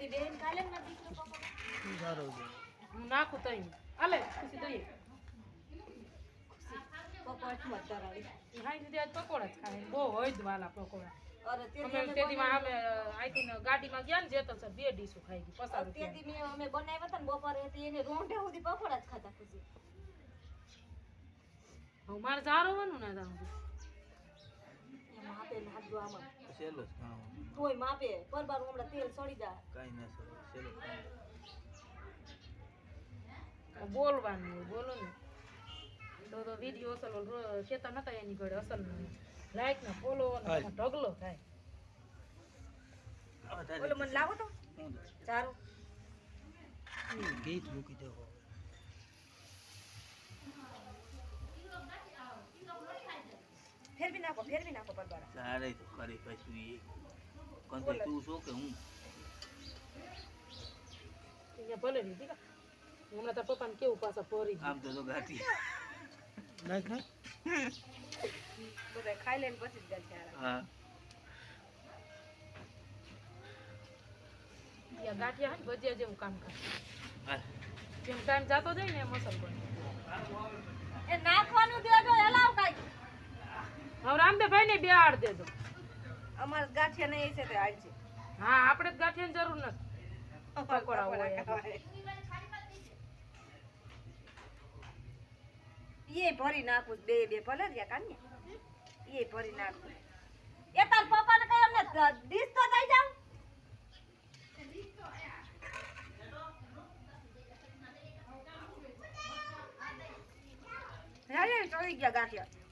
તેદી બેન કાલે ના દીકરો પકોડો સારો છે હું નાખું તઈ આલે પછી દઈએ પકોડ મત ધરાવી હાઈ દીદી આજ પકોડા જ ખાય બહુ હોય જ વાલા પકોડા અરે અમે તેદીમાં અમે આઈથી ગાડીમાં ગયા ને જેતલ સર 2 ડીશો ખાઈ ગઈ પસાર તેદી મે અમે બનાવ્યા હતા ને બપોરે હતી એને રોંઢે સુધી પકોડા જ ખાતા ખુશી હું મારે જારવાનું ના જાઉં માપે નાખજો આમાં સેલો જ ખાવ તોય માપે પરબાર હમણાં તેલ સડી જાય કાઈ ના સેલો બોલવાનું હોય બોલો ને તો વિડીયો અસલ ખેતા નતા એની ઘડે અસલ લાઈક ને ફોલો ને ઢગલો થાય ઓલો મને લાવો તો ચારો ગીત મૂકી દેવો ફેરવી નાખો પરબારા સારે તો કરી પછી કંતે તું શું કે હું અહીંયા ભલે નહીં ઠીક હમણાં તાર પપ્પાને કેવું પાછા ફરી આમ તો ગાટી નાખ નાખ બધા ખાઈ લઈને પછી જ જાય હા યા ગાંઠિયા હે ભજીયા જેવું કામ કરે હા જેમ ટાઈમ જાતો જાય ને એમ અસલ બને એ નાખવાનું દેજો હલાવ કાઈ હવે રામદેવભાઈ ને બેહાડ દેજો અમાર ગાંઠિયા નહીં છે તે આજ છે હા આપણે જ ગાંઠિયાની જરૂર નથી પકોડા હોય એ ભરી નાખું બે ભલે રહ્યા કાન્ય એ ભરી નાખું એ તાર પપ્પાને કઈ અમને ડીશ તો દઈ જાવ ચડી ગયા ગાંઠિયા